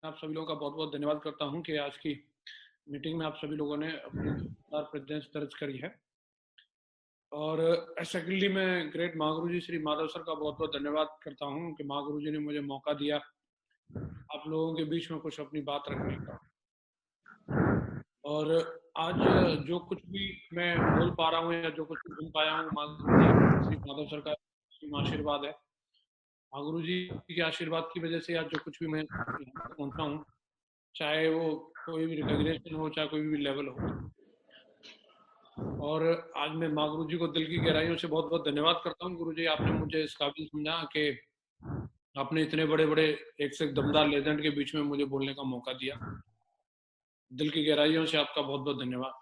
आप सभी लोगों का बहुत-बहुत धन्यवाद करता हूं कि आज की मीटिंग में आप सभी लोगों ने अपनी प्रेजेंस दर्ज करी है। और सेकेंडली मैं ग्रेट महागुरु जी श्री माधव सर का बहुत-बहुत धन्यवाद करता हूं कि महागुरु जी ने मुझे मौका दिया आप लोगों के बीच में कुछ अपनी बात रखने का। और आज जो कुछ भी मैं बोल पा रहा हूँ या जो कुछ भी सुन पाया हूँ, महागुरु जी श्री माधव सर का आशीर्वाद है। महागुरु जी के आशीर्वाद की वजह से आज जो कुछ भी मैं यहाँ तक पहुँचा हूँ, चाहे वो कोई भी रिकॉग्निशन हो, चाहे कोई भी लेवल हो। और आज मैं माँ गुरु जी को दिल की गहराइयों से बहुत बहुत धन्यवाद करता हूँ। गुरु जी, आपने मुझे इस काबिल समझा कि आपने इतने बड़े बड़े एक से एक दमदार लेजेंड के बीच में मुझे बोलने का मौका दिया। दिल की गहराइयों से आपका बहुत बहुत धन्यवाद।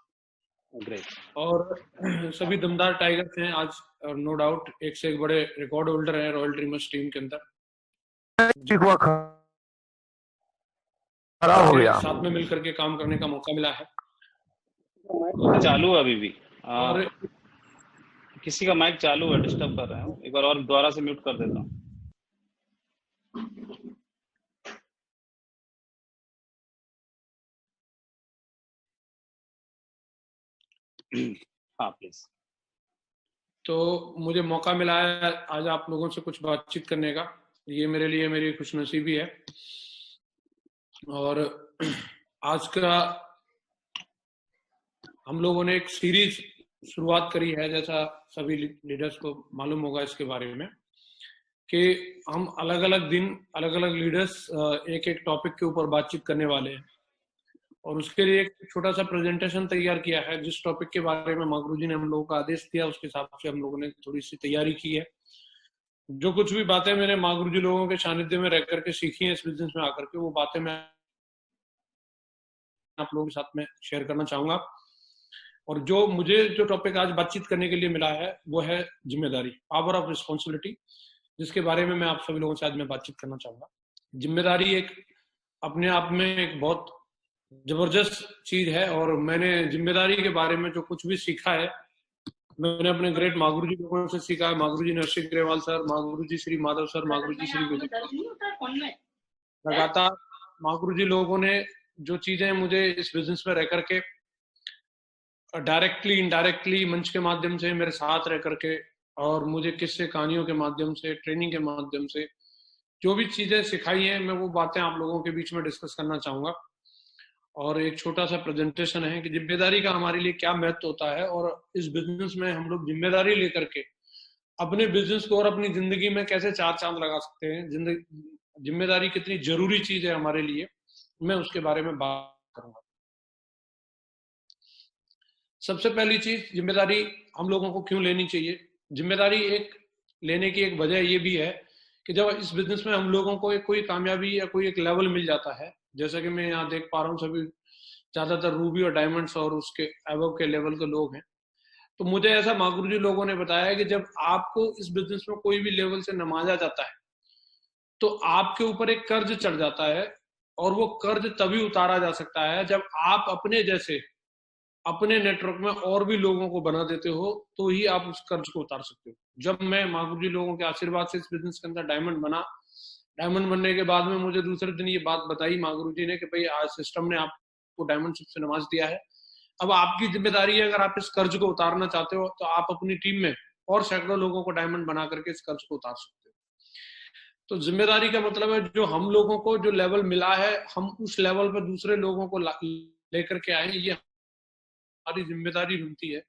ग्रेट। और सभी दमदार टाइगर्स हैं आज, नो डाउट एक से एक बड़े रिकॉर्ड होल्डर हैं रॉयल ड्रीमर्स टीम के अंदर। खराब हो गया, साथ में मिलकर के काम करने का मौका मिला है। चालू है अभी भी। और किसी का माइक चालू है, डिस्टर्ब कर रहे हैं। एक बार और दोबारा से म्यूट कर देता हूँ। हाँ प्लीज। तो मुझे मौका मिला है आज आप लोगों से कुछ बातचीत करने का, ये मेरे लिए मेरी खुशनसीबी है। और आज का हम लोगों ने एक सीरीज शुरुआत करी है, जैसा सभी लीडर्स को मालूम होगा इसके बारे में, कि हम अलग अलग दिन अलग अलग लीडर्स एक एक टॉपिक के ऊपर बातचीत करने वाले हैं। और उसके लिए एक छोटा सा प्रेजेंटेशन तैयार किया है। जिस टॉपिक के बारे में महागुरु जी ने हम लोगों को आदेश दिया, उसके हिसाब से हम लोगों ने थोड़ी सी तैयारी की है। जो कुछ भी बातें मैंने महागुरु जी लोगों के सानिध्य में रह करके सीखी हैं इस बिजनेस में आकर के, वो बातें मैं आप लोगों के साथ में शेयर करना चाहूंगा। और जो मुझे जो टॉपिक आज बातचीत करने के लिए मिला है वो है जिम्मेदारी, पावर ऑफ रिस्पॉन्सिबिलिटी, जिसके बारे में मैं आप सभी लोगों से आज मैं बातचीत करना चाहूंगा। जिम्मेदारी एक अपने आप में एक बहुत जबरदस्त चीज है। और मैंने जिम्मेदारी के बारे में जो कुछ भी सीखा है, मैंने अपने ग्रेट महागुरु जी लोगों से सीखा है। महागुरु जी नरसिंह ग्रेवाल सर, महागुरु जी श्री माधव सर, महागुरु जी श्री विजय, लगातार महागुरु जी लोगों ने जो चीजें मुझे इस बिजनेस में रह करके डायरेक्टली इनडायरेक्टली मंच के माध्यम से मेरे साथ रह करके, और मुझे किस्से कहानियों के माध्यम से, ट्रेनिंग के माध्यम से जो भी चीजें सिखाई हैं, मैं वो बातें आप लोगों के बीच में डिस्कस करना चाहूंगा। और एक छोटा सा प्रेजेंटेशन है कि जिम्मेदारी का हमारे लिए क्या महत्व होता है, और इस बिजनेस में हम लोग जिम्मेदारी लेकर के अपने बिजनेस को और अपनी जिंदगी में कैसे चार चांद लगा सकते हैं। जिम्मेदारी कितनी जरूरी चीज है हमारे लिए, मैं उसके बारे में बात करूंगा। सबसे पहली चीज, जिम्मेदारी हम लोगों को क्यों लेनी चाहिए। जिम्मेदारी एक लेने की एक वजह ये भी है कि जब इस बिजनेस में हम लोगों को कोई कामयाबी या कोई एक लेवल मिल जाता है, जैसा कि मैं यहाँ देख पा रहा हूँ सभी ज्यादातर रूबी और डायमंड्स और उसके अबव के लेवल के लोग हैं, तो मुझे ऐसा महागुरु जी लोगों ने बताया कि जब आपको इस बिजनेस में कोई भी लेवल से नवाजा जाता है तो आपके ऊपर एक कर्ज चढ़ जाता है। और वो कर्ज तभी उतारा जा सकता है जब आप अपने जैसे अपने नेटवर्क में और भी लोगों को बना देते हो, तो ही आप उस कर्ज को उतार सकते हो। जब मैं महागुरु जी लोगों के आशीर्वाद से इस बिजनेस के अंदर डायमंड बना, डायमंड बनने के बाद में मुझे दूसरे दिन ये बात बताई महागुरु जी ने कि भाई आज सिस्टम ने आपको डायमंड शिप से नवाज दिया है, अब आपकी जिम्मेदारी है, अगर आप इस कर्ज को उतारना चाहते हो तो आप अपनी टीम में और सैकड़ों लोगों को डायमंड बना करके इस कर्ज को उतार सकते हो। तो जिम्मेदारी का मतलब है जो हम लोगों को जो लेवल मिला है, हम उस लेवल पर दूसरे लोगों को लेकर के आए, ये हमारी जिम्मेदारी बनती है।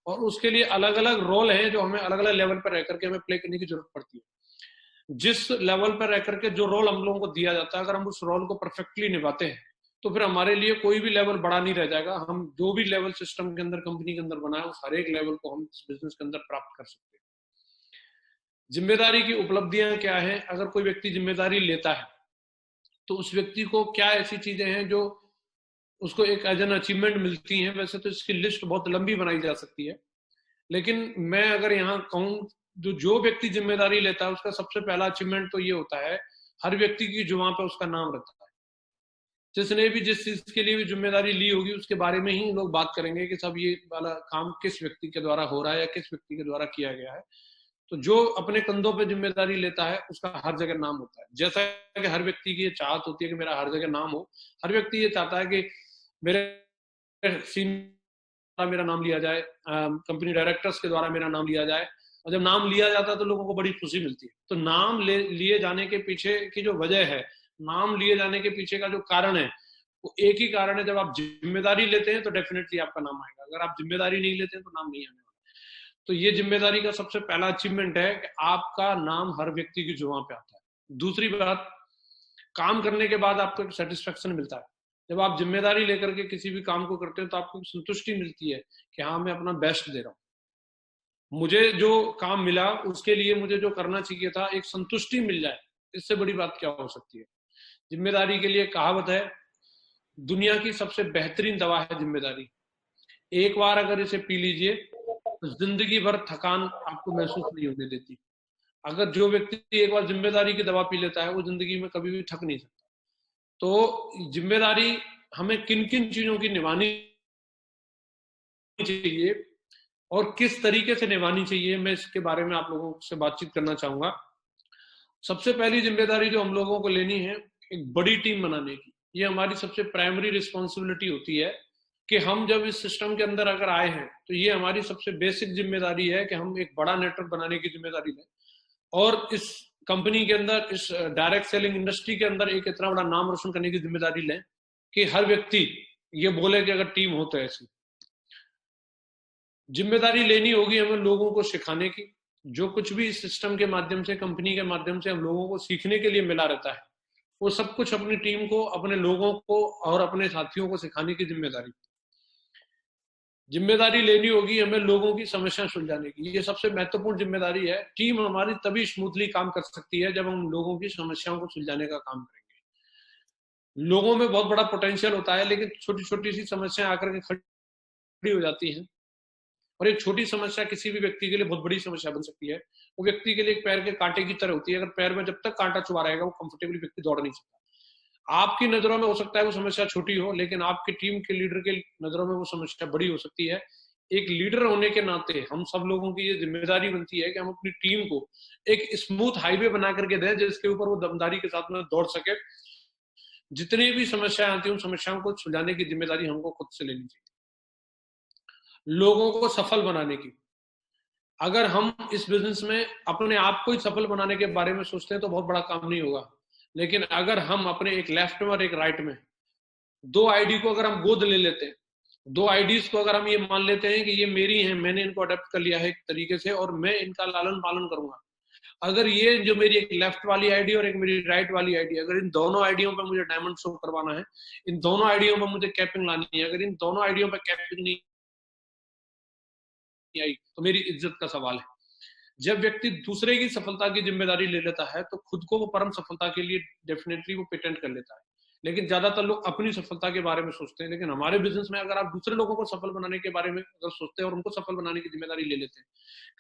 और उसके लिए अलग अलग रोल है जो हमें अलग अलग लेवल पर रह करके हमें प्ले करने की जरूरत पड़ती है। जिस लेवल पर रह करके जो रोल हम लोगों को दिया जाता है, अगर हम उस रोल को परफेक्टली निभाते हैं तो फिर हमारे लिए कोई भी लेवल बड़ा नहीं रह जाएगा। हम जो भी लेवल सिस्टम के अंदर, कंपनी के अंदर बना है, उस हर एक लेवल को हम इस बिजनेस के अंदर प्राप्त कर सकते हैं। जिम्मेदारी की उपलब्धियां क्या है, अगर कोई व्यक्ति जिम्मेदारी लेता है तो उस व्यक्ति को क्या ऐसी चीजें हैं जो उसको एक एज एन अचीवमेंट मिलती हैं। वैसे तो इसकी लिस्ट बहुत लंबी बनाई जा सकती है, लेकिन मैं अगर यहाँ कहूँ जो व्यक्ति जिम्मेदारी लेता है उसका सबसे पहला अचीवमेंट तो ये होता है, हर व्यक्ति की जुबान पे उसका नाम रहता है। जिसने भी जिस चीज के लिए भी जिम्मेदारी ली होगी उसके बारे में ही लोग बात करेंगे कि सब ये वाला काम किस व्यक्ति के द्वारा हो रहा है या किस व्यक्ति के द्वारा किया गया है। तो जो अपने कंधों पे जिम्मेदारी लेता है उसका हर जगह नाम होता है। जैसा कि हर व्यक्ति की ये चाहत होती है कि मेरा हर जगह नाम हो, हर व्यक्ति ये चाहता है कि मेरे सीनियर मेरा नाम लिया जाए, कंपनी डायरेक्टर्स के द्वारा मेरा नाम लिया जाए, और जब नाम लिया जाता है तो लोगों को बड़ी खुशी मिलती है। तो नाम लिए जाने के पीछे की जो वजह है, नाम लिए जाने के पीछे का जो कारण है, वो एक ही कारण है, जब आप जिम्मेदारी लेते हैं तो डेफिनेटली आपका नाम आएगा, अगर आप जिम्मेदारी नहीं लेते हैं तो नाम नहीं आने वाला। तो ये जिम्मेदारी का सबसे पहला अचीवमेंट है कि आपका नाम हर व्यक्ति की जुबान पे आता है। दूसरी बात, काम करने के बाद आपको एक सेटिस्फेक्शन मिलता है। जब आप जिम्मेदारी लेकर के किसी भी काम को करते हो तो आपको संतुष्टि मिलती है कि हाँ मैं अपना बेस्ट दे रहा हूँ, मुझे जो काम मिला उसके लिए मुझे जो करना चाहिए था, एक संतुष्टि मिल जाए, इससे बड़ी बात क्या हो सकती है। जिम्मेदारी के लिए कहावत है, दुनिया की सबसे बेहतरीन दवा है जिम्मेदारी। एक बार अगर इसे पी लीजिए तो जिंदगी भर थकान आपको महसूस नहीं होने देती। अगर जो व्यक्ति एक बार जिम्मेदारी की दवा पी लेता है वो जिंदगी में कभी भी थक नहीं सकता। तो जिम्मेदारी हमें किन किन चीजों की निभानी चाहिए और किस तरीके से निभानी चाहिए, मैं इसके बारे में आप लोगों से बातचीत करना चाहूंगा। सबसे पहली जिम्मेदारी जो हम लोगों को लेनी है, एक बड़ी टीम बनाने की। ये हमारी सबसे प्राइमरी रिस्पॉन्सिबिलिटी होती है कि हम जब इस सिस्टम के अंदर अगर आए हैं तो ये हमारी सबसे बेसिक जिम्मेदारी है कि हम एक बड़ा नेटवर्क बनाने की जिम्मेदारी लें, और इस कंपनी के अंदर, इस डायरेक्ट सेलिंग इंडस्ट्री के अंदर एक इतना बड़ा नाम रोशन करने की जिम्मेदारी लें कि हर व्यक्ति ये बोले कि अगर टीम हो तो ऐसी। जिम्मेदारी लेनी होगी हमें लोगों को सिखाने की। जो कुछ भी इस सिस्टम के माध्यम से, कंपनी के माध्यम से हम लोगों को सीखने के लिए मिला रहता है, वो सब कुछ अपनी टीम को, अपने लोगों को और अपने साथियों को सिखाने की जिम्मेदारी लेनी होगी हमें लोगों की समस्या सुलझाने की। ये सबसे महत्वपूर्ण जिम्मेदारी है। टीम हमारी तभी स्मूथली काम कर सकती है जब हम लोगों की समस्याओं को सुलझाने का काम करेंगे। लोगों में बहुत बड़ा पोटेंशियल होता है, लेकिन छोटी छोटी सी समस्या आकर के खड़ी हो जाती हैं, और एक छोटी समस्या किसी भी व्यक्ति के लिए बहुत बड़ी समस्या बन सकती है। वो व्यक्ति के लिए एक पैर के कांटे की तरह होती है। अगर पैर में जब तक कांटा चुभा रहेगा वो कंफर्टेबली व्यक्ति दौड़ नहीं सकता। आपकी नजरों में हो सकता है वो समस्या छोटी हो, लेकिन आपकी टीम के लीडर के नजरों में वो समस्या बड़ी हो सकती है। एक लीडर होने के नाते हम सब लोगों की ये जिम्मेदारी बनती है कि हम अपनी टीम को एक स्मूथ हाईवे बना करके दें जिसके ऊपर वो दमदारी के साथ में दौड़ सके। जितनी भी समस्याएं आती हैं उन समस्याओं को सुलझाने की जिम्मेदारी हमको खुद से लेनी चाहिए। लोगों को सफल बनाने की। अगर हम इस बिजनेस में अपने आप को ही सफल बनाने के बारे में सोचते हैं तो बहुत बड़ा काम नहीं होगा, लेकिन अगर हम अपने एक लेफ्ट में और एक राइट में दो आईडी को अगर हम गोद ले लेते हैं, दो आईडीज को अगर हम ये मान लेते हैं कि ये मेरी हैं, मैंने इनको अडेप्ट कर लिया है एक तरीके से और मैं इनका लालन पालन करूंगा। अगर ये जो मेरी एक लेफ्ट वाली आईडी और एक मेरी राइट वाली आईडी, अगर इन दोनों आईडियों पर मुझे डायमंड शो करवाना है, इन दोनों आईडियों पर मुझे कैपिंग लानी है, अगर इन दोनों आईडियों पर कैपिंग नहीं आई तो मेरी इज्जत का सवाल है। जब व्यक्ति दूसरे की सफलता की जिम्मेदारी ले लेता है तो खुद को वो परम सफलता के लिए डेफिनेटली वो पेटेंट कर लेता है। लेकिन ज्यादातर लोग अपनी सफलता के बारे में सोचते हैं, लेकिन हमारे बिजनेस में अगर आप दूसरे लोगों को सफल बनाने के बारे में अगर सोचते हैं और उनको सफल बनाने की जिम्मेदारी ले लेते हैं,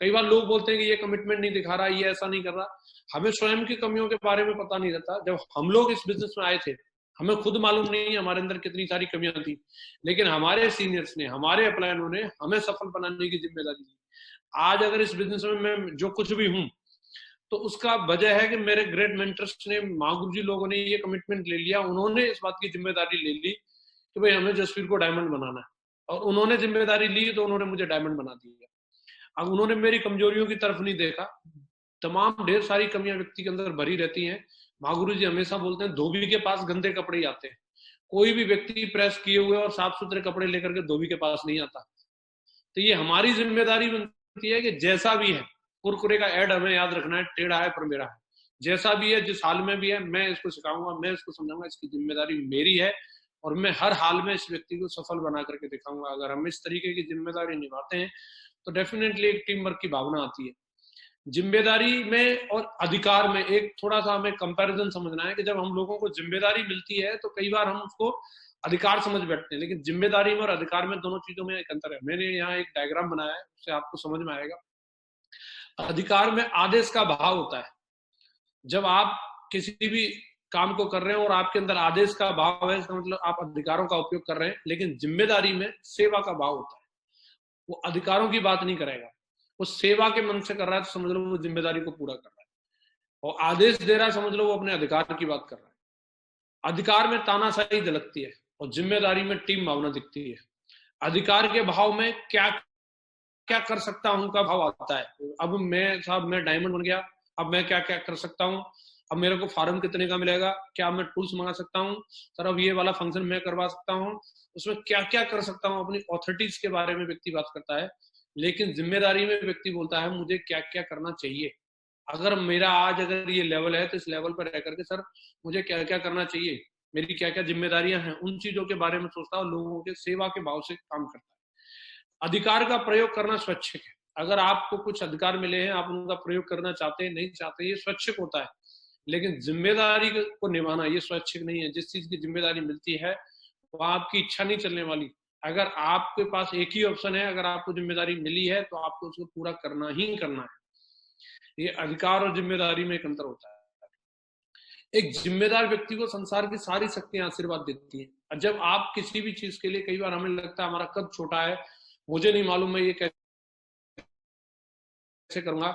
कई बार लोग बोलते हैं कि ये कमिटमेंट नहीं दिखा रहा, ये ऐसा नहीं कर रहा। हमें स्वयं की कमियों के बारे में पता नहीं रहता। जब हम लोग इस बिजनेस में आए थे हमें खुद मालूम नहीं है हमारे अंदर कितनी सारी कमियां थी, लेकिन हमारे सीनियर्स ने, हमारे अपलाइनों ने हमें सफल बनाने की जिम्मेदारी ली। आज अगर इस बिजनेस में मैं जो कुछ भी हूं तो उसका वजह है कि मेरे ग्रेट मेंटर्स ने, महागुरु जी लोगों ने ये कमिटमेंट ले लिया, उन्होंने इस बात की जिम्मेदारी ले ली कि भाई हमें जसवीर को डायमंड बनाना है, और उन्होंने जिम्मेदारी ली तो उन्होंने मुझे डायमंड बना दिया। अब उन्होंने मेरी कमजोरियों की तरफ नहीं देखा। तमाम ढेर सारी कमियां व्यक्ति के अंदर भरी रहती हैं। महागुरु जी हमेशा बोलते हैं धोबी के पास गंदे कपड़े ही आते हैं। कोई भी व्यक्ति प्रेस किए हुए और साफ सुथरे कपड़े लेकर के धोबी के पास नहीं आता। तो ये हमारी जिम्मेदारी बनती है कि जैसा भी है, कुरकुरे का ऐड हमें याद रखना है, टेढ़ा है पर मेरा है, जैसा भी है, जिस हाल में भी है, मैं इसको सिखाऊंगा, मैं इसको समझाऊंगा, इसकी जिम्मेदारी मेरी है और मैं हर हाल में इस व्यक्ति को सफल बना करके दिखाऊंगा। अगर हम इस तरीके की जिम्मेदारी निभाते हैं तो डेफिनेटली एक टीम वर्क की भावना आती है। जिम्मेदारी में और अधिकार में एक थोड़ा सा हमें कंपैरिजन समझना है कि जब हम लोगों को जिम्मेदारी मिलती है तो कई बार हम उसको अधिकार समझ बैठते हैं, लेकिन जिम्मेदारी में और अधिकार में, दोनों चीजों में एक अंतर है। मैंने यहाँ एक डायग्राम बनाया है, उससे आपको समझ में आएगा। अधिकार में आदेश का भाव होता है। जब आप किसी भी काम को कर रहे हैं और आपके अंदर आदेश का भाव है, इसका मतलब आप अधिकारों का उपयोग कर रहे हैं। लेकिन जिम्मेदारी में सेवा का भाव होता है, वो अधिकारों की बात नहीं करेगा, वो सेवा के मन से कर रहा है तो समझ लो वो जिम्मेदारी को पूरा कर रहा है। और आदेश दे रहा है समझ लो वो अपने अधिकार की बात कर रहा है। अधिकार में तानाशाही झलकती है और जिम्मेदारी में टीम भावना दिखती है। अधिकार के भाव में क्या क्या कर सकता हूं का भाव आता है। अब मैं डायमंड बन गया, अब मैं क्या क्या कर सकता हूँ, अब मेरे को फॉर्म कितने का मिलेगा, क्या मैं टूल्स मंगा सकता हूँ सर, अब ये वाला फंक्शन मैं करवा सकता हूँ, उसमें क्या क्या कर सकता हूँ, अपनी ऑथोरिटीज के बारे में व्यक्ति बात करता है। लेकिन जिम्मेदारी में व्यक्ति बोलता है मुझे क्या क्या करना चाहिए। अगर ये लेवल है तो इस लेवल पर रह करके सर मुझे क्या क्या करना चाहिए, मेरी क्या क्या जिम्मेदारियां हैं, उन चीजों के बारे में सोचता है और लोगों के सेवा के भाव से काम करता है। अधिकार का प्रयोग करना स्वैच्छिक है। अगर आपको कुछ अधिकार मिले हैं, आप उनका प्रयोग करना चाहते हैं नहीं चाहते, ये स्वैच्छिक होता है। लेकिन जिम्मेदारी को निभाना ये स्वैच्छिक नहीं है। जिस चीज की जिम्मेदारी मिलती है वो आपकी इच्छा नहीं चलने वाली। अगर आपके पास एक ही ऑप्शन है, अगर आपको जिम्मेदारी मिली है तो आपको उसको पूरा करना ही करना है। ये अधिकार और जिम्मेदारी में एक अंतर होता है। एक जिम्मेदार व्यक्ति को संसार की सारी शक्तियां आशीर्वाद देती हैं। जब आप किसी भी चीज के लिए, कई बार हमें लगता है हमारा कद छोटा है, मुझे नहीं मालूम मैं ये कैसे करूंगा,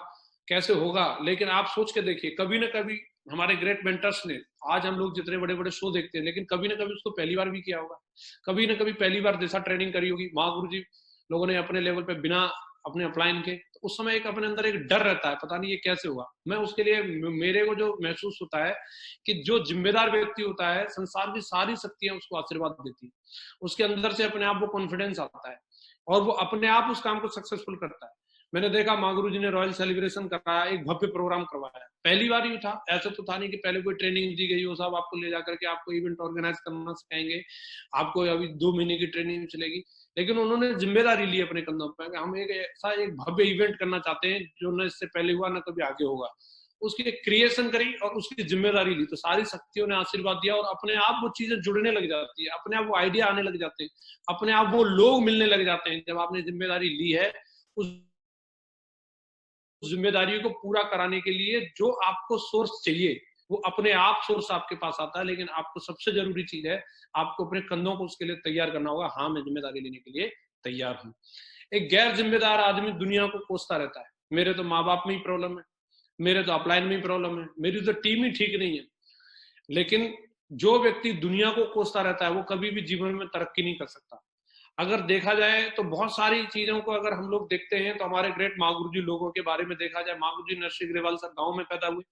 कैसे होगा, लेकिन आप सोच के देखिए कभी ना कभी हमारे ग्रेट मेंटर्स ने, आज हम लोग जितने बड़े बड़े शो देखते हैं, लेकिन कभी ना कभी उसको पहली बार भी किया होगा, कभी ना कभी पहली बार जैसा ट्रेनिंग करी होगी। महागुरु जी लोगों ने अपने लेवल पे बिना अपने अपलाइन के, तो उस समय एक अपने अंदर एक डर रहता है, पता नहीं ये कैसे होगा। मैं उसके लिए, मेरे को जो महसूस होता है कि जो जिम्मेदार व्यक्ति होता है, संसार की सारी शक्तियां उसको आशीर्वाद देती है, उसके अंदर से अपने आप वो कॉन्फिडेंस आता है और वो अपने आप उस काम को सक्सेसफुल करता है। मैंने देखा महागुरु जी ने रॉयल सेलिब्रेशन कराया, एक भव्य प्रोग्राम करवाया, पहली बार ही था, ऐसा तो था नहीं कि पहले कोई ट्रेनिंग दी गई हो, साहब आपको ले जाकर के आपको इवेंट ऑर्गेनाइज करना सिखाएंगे, आपको अभी 2 महीने की ट्रेनिंग चलेगी। लेकिन उन्होंने जिम्मेदारी ली अपने कंधों पर, हम एक भव्य इवेंट करना चाहते हैं जो न इससे पहले हुआ न कभी आगे होगा। उसकी क्रिएशन करी और उसकी जिम्मेदारी ली, तो सारी शक्तियों ने आशीर्वाद दिया और अपने आप वो चीजें जुड़ने लग जाती है, अपने आप वो आइडिया आने लग जाते हैं, अपने आप वो लोग मिलने लग जाते हैं। जब आपने जिम्मेदारी ली है, उस जिम्मेदारी को पूरा कराने के लिए जो आपको सोर्स चाहिए वो अपने आप सोर्स आपके पास आता है। लेकिन आपको सबसे जरूरी चीज है, आपको अपने कंधों को उसके लिए तैयार करना होगा। हाँ, मैं जिम्मेदारी लेने के लिए तैयार हूं। एक गैर जिम्मेदार आदमी दुनिया को कोसता रहता है, मेरे तो माँ बाप में ही प्रॉब्लम है, मेरे तो अपलाइन में ही प्रॉब्लम है, मेरी तो टीम ही ठीक नहीं है। लेकिन जो व्यक्ति दुनिया को कोसता रहता है वो कभी भी जीवन में तरक्की नहीं कर सकता। अगर देखा जाए तो बहुत सारी चीजों को अगर हम लोग देखते हैं तो हमारे ग्रेट महागुरु जी लोगों के बारे में देखा जाए, महागुरु जी नरसिंह अग्रवाल सर गांव में पैदा हुए,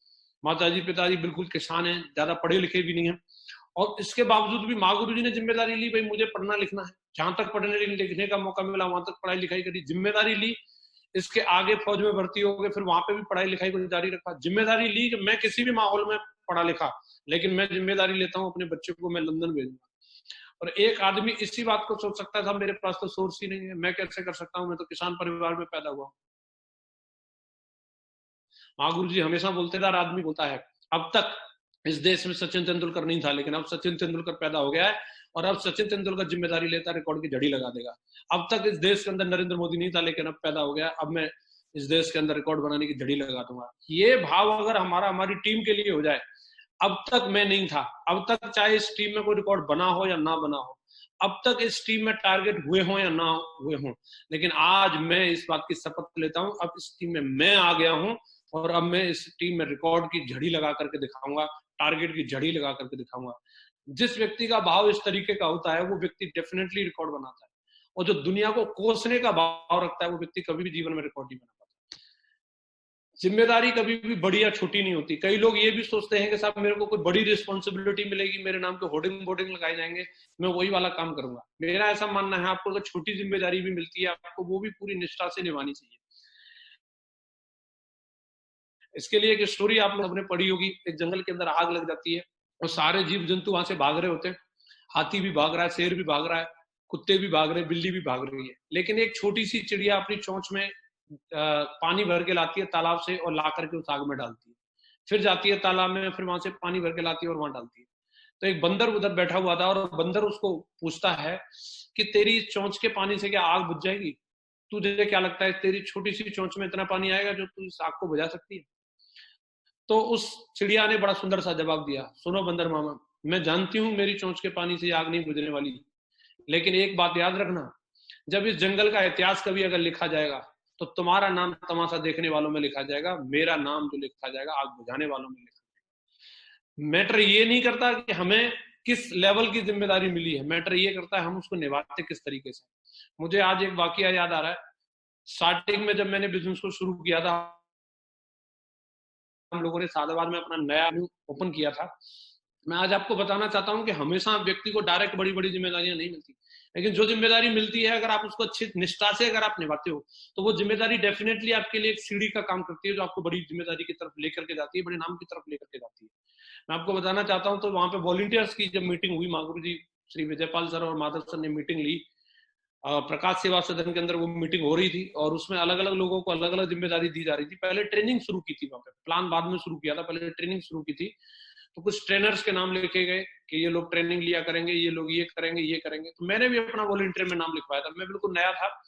माताजी पिताजी बिल्कुल किसान हैं, ज्यादा पढ़े लिखे भी नहीं है, और इसके बावजूद भी महागुरु जी ने जिम्मेदारी ली, भाई मुझे पढ़ना लिखना है, जहां तक पढ़ने लिखने का मौका मिला वहां तक पढ़ाई लिखाई करी, जिम्मेदारी ली। इसके आगे फौज में भर्ती हो गए, फिर वहां पे भी पढ़ाई लिखाई को जारी रखा, जिम्मेदारी ली कि मैं किसी भी माहौल में पढ़ा लिखा, लेकिन मैं जिम्मेदारी लेता हूँ अपने बच्चे को मैं लंदन भेजूंगा। और एक आदमी इसी बात को सोच सकता था, मेरे पास तो सोर्स ही नहीं है, मैं कैसे कर सकता हूं, मैं तो किसान परिवार में पैदा हुआ। महागुरु जी हमेशा बोलते थे, आदमी बोलता है, अब तक इस देश में सचिन तेंदुलकर नहीं था, लेकिन अब सचिन तेंदुलकर पैदा हो गया है और अब सचिन तेंदुलकर जिम्मेदारी लेता, रिकॉर्ड की झड़ी लगा देगा। अब तक इस देश के अंदर नरेंद्र मोदी नहीं था, लेकिन अब पैदा हो गया, अब मैं इस देश के अंदर रिकॉर्ड बनाने की झड़ी लगा दूंगा। ये भाव अगर हमारी टीम के लिए हो जाए, अब तक मैं नहीं था, अब तक चाहे इस टीम में कोई रिकॉर्ड बना हो या ना बना हो, अब तक इस टीम में टारगेट हुए हो या ना हुए हो, लेकिन आज मैं इस बात की शपथ लेता हूं, अब इस टीम में मैं आ गया हूं और अब मैं इस टीम में रिकॉर्ड की झड़ी लगा करके दिखाऊंगा, टारगेट की झड़ी लगा करके दिखाऊंगा। जिस व्यक्ति का भाव इस तरीके का होता है वो व्यक्ति डेफिनेटली रिकॉर्ड बनाता है, और जो दुनिया को कोसने का भाव रखता है वो व्यक्ति कभी भी जीवन में रिकॉर्ड नहीं बना पाता। जिम्मेदारी कभी भी बड़ी या छोटी नहीं होती। कई लोग ये भी सोचते हैं कि साहब मेरे को कोई बड़ी रिस्पॉन्सिबिलिटी मिलेगी, मेरे नाम पे होर्डिंग बोर्डिंग लगाए जाएंगे, मैं वही वाला काम करूंगा। मेरा ऐसा मानना है, आपको अगर छोटी जिम्मेदारी भी मिलती है, आपको वो भी पूरी निष्ठा से निभानी चाहिए। इसके लिए एक स्टोरी आप लोग ने पढ़ी होगी, एक जंगल के अंदर आग लग जाती है और सारे जीव जंतु वहां से भाग रहे होते हैं, हाथी भी भाग रहा है, शेर भी भाग रहा है, कुत्ते भी भाग रहे हैं, बिल्ली भी भाग रही है, लेकिन एक छोटी सी चिड़िया अपनी चोंच में पानी भर के लाती है तालाब से और ला करके उस आग में डालती है, फिर जाती है तालाब में, फिर वहां से पानी भर के लाती है और वहां डालती है। तो एक बंदर उधर बैठा हुआ था और बंदर उसको पूछता है कि तेरी चोंच के पानी से क्या आग बुझ जाएगी? तुझे क्या लगता है तेरी छोटी सी चोंच में इतना पानी आएगा जो तू इस आग को बुझा सकती है? तो उस चिड़िया ने बड़ा सुंदर सा जवाब दिया, सुनो बंदर मामा, मैं जानती हूँ मेरी चोंच के पानी से आग नहीं बुझने वाली, लेकिन एक बात याद रखना, जब इस जंगल का इतिहास कभी अगर लिखा जाएगा तो तुम्हारा नाम तमाशा देखने वालों में लिखा जाएगा, मेरा नाम जो लिखा जाएगा आग बुझाने वालों में लिखा जाएगा। मैटर ये नहीं करता कि हमें किस लेवल की जिम्मेदारी मिली है, मैटर ये करता है हम उसको निभाते किस तरीके से। मुझे आज एक वाकया याद आ रहा है। स्टार्टिंग में जब मैंने बिजनेस को शुरू किया था, हम लोगों ने सादाबाद में अपना नया ओपन किया था। मैं आज आपको बताना चाहता हूं कि हमेशा व्यक्ति को डायरेक्ट बड़ी बड़ी जिम्मेदारियां नहीं मिलती, लेकिन जो जिम्मेदारी मिलती है अगर आप उसको अच्छी निष्ठा से अगर आप निभाते हो तो वो जिम्मेदारी डेफिनेटली आपके लिए एक सीढ़ी का काम करती है, जो आपको बड़ी जिम्मेदारी की तरफ लेकर के जाती है, बड़े नाम की तरफ लेकर के जाती है। मैं आपको बताना चाहता हूँ, तो वहां पे वॉलंटियर्स की जब मीटिंग हुई, मागुरु जी श्री विजयपाल सर और माधव सर ने मीटिंग ली, प्रकाश सेवा सदन के अंदर वो मीटिंग हो रही थी और उसमें अलग अलग लोगों को अलग अलग जिम्मेदारी दी जा रही थी। पहले ट्रेनिंग शुरू की थी, वहां पे प्लान बाद में शुरू किया था, पहले ट्रेनिंग शुरू की थी। तो कुछ ट्रेनर्स के नाम लिखे गए कि ये लोग ट्रेनिंग लिया करेंगे, ये लोग ये करेंगे, ये करेंगे। तो मैंने भी अपना वॉलंटियर में नाम लिखवाया था। मैं बिल्कुल नया था,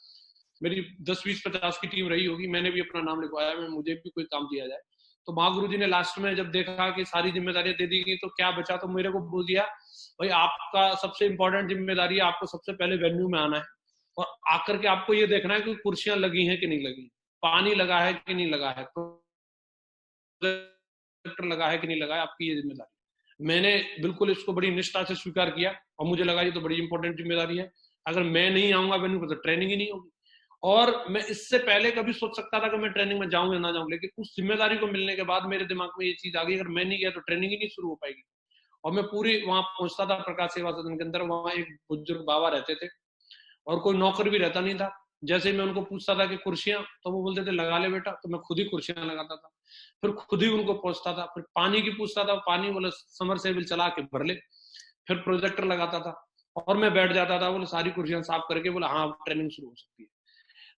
मेरी 10-20-50 की टीम रही होगी, मैंने भी अपना नाम लिखवाया, मुझे भी कोई काम दिया जाए। तो महागुरु जी ने लास्ट में जब देखा कि सारी जिम्मेदारियां दे दी गई तो क्या बचा, तो मेरे को बोल दिया, भाई आपका सबसे इंपॉर्टेंट जिम्मेदारी है, आपको सबसे पहले वेन्यू में आना है और आकर के आपको ये देखना है कि कुर्सियां लगी हैं कि नहीं लगी, पानी लगा है कि नहीं लगा है, प्रोजेक्टर लगा है कि नहीं लगा है, आपकी ये जिम्मेदारी। मैंने बिल्कुल इसको बड़ी निष्ठा से स्वीकार किया और मुझे लगा ये तो बड़ी इंपॉर्टेंट जिम्मेदारी है, अगर मैं नहीं आऊंगा वेन्यू पर तो ट्रेनिंग ही नहीं होगी। और मैं इससे पहले कभी सोच सकता था कि मैं ट्रेनिंग में जाऊं या ना जाऊं, लेकिन उस जिम्मेदारी को मिलने के बाद मेरे दिमाग में ये चीज आ गई, अगर मैं नहीं गया तो ट्रेनिंग ही नहीं शुरू हो पाएगी। और मैं पूरी वहां पहुंचता था प्रकाश सेवा सदन के अंदर, वहां एक बुजुर्ग बाबा रहते थे और कोई नौकर भी रहता नहीं था। जैसे ही मैं उनको पूछता था कि कुर्सियां, तो वो बोलते थे लगा ले बेटा, तो मैं खुद ही कुर्सियां लगाता था, फिर खुद ही उनको पहुंचता था। फिर पानी की पूछता था, पानी बोले समर सेविल चला के भर ले, फिर प्रोजेक्टर लगाता था और मैं बैठ जाता था, बोले सारी कुर्सियां साफ करके, बोला हाँ ट्रेनिंग शुरू हो सकती है।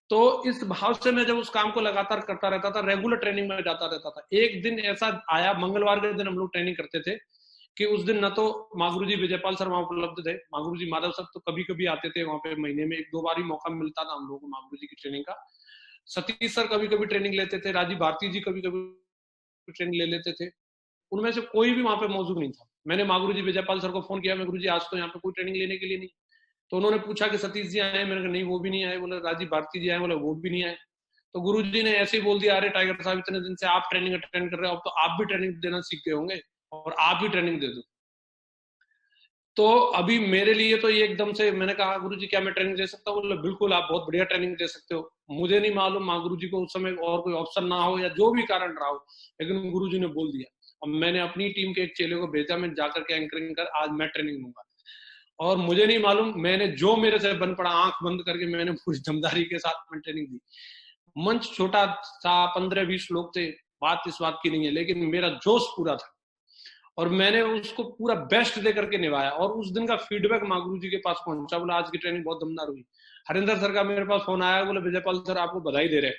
तो इस भाव से मैं जब उस काम को लगातार करता रहता था, रेगुलर ट्रेनिंग में जाता रहता था। एक दिन ऐसा आया, मंगलवार के दिन हम लोग ट्रेनिंग करते थे, कि उस दिन न तो मागुरु जी विजयपाल सर वहां उपलब्ध थे, मागुरु जी माधव सर तो कभी कभी आते थे वहां पे, महीने में 1-2 बार ही मौका मिलता था हम लोगों को मागुरु जी की ट्रेनिंग का। सतीश सर कभी कभी ट्रेनिंग लेते थे, राजीव भारती जी कभी कभी ट्रेनिंग ले लेते थे, उनमें से कोई भी वहां पे मौजूद नहीं था। मैंने मागुरु जी विजयपाल सर को फोन किया, मैं गुरु जी आज तो यहाँ पे कोई ट्रेनिंग लेने के लिए नहीं। तो उन्होंने पूछा कि सतीश जी आए, मैंने कहा नहीं वो भी नहीं आए। बोले राजीव भारती जी आए, बोले वो भी नहीं आए। तो गुरु जी ने ऐसे ही बोल दिया, अरे टाइगर साहब इतने दिन से आप ट्रेनिंग अटेंड कर रहे हो, अब तो आप भी ट्रेनिंग देना सीख गए होंगे और आप भी ट्रेनिंग दे दो। तो अभी मेरे लिए तो ये एकदम से, मैंने कहा गुरु जी क्या मैं ट्रेनिंग दे सकता हूँ? बोले बिल्कुल आप बहुत बढ़िया ट्रेनिंग दे सकते हो। मुझे नहीं मालूम माँ गुरु जी को उस समय और कोई ऑप्शन ना हो या जो भी कारण रहा हो, लेकिन गुरु जी ने बोल दिया। अब मैंने अपनी टीम के एक चेले को भेजा, मैं जाकर के एंकरिंग कर आज मैं ट्रेनिंग दूंगा। और मुझे नहीं मालूम मैंने जो मेरे से बन पड़ा, आंख बंद करके मैंने पूरी दमदारी के साथ में ट्रेनिंग दी। मंच छोटा सा, 15-20 लोग थे, बात इस बात की नहीं है, लेकिन मेरा जोश पूरा था और मैंने उसको पूरा बेस्ट दे करके निभाया। और उस दिन का फीडबैक मागुरु जी के पास पहुंचा, बोला आज की ट्रेनिंग बहुत दमदार हुई। हरिंदर सर का मेरे पास फोन आया, बोले विजयपाल सर आपको बधाई दे रहे हैं।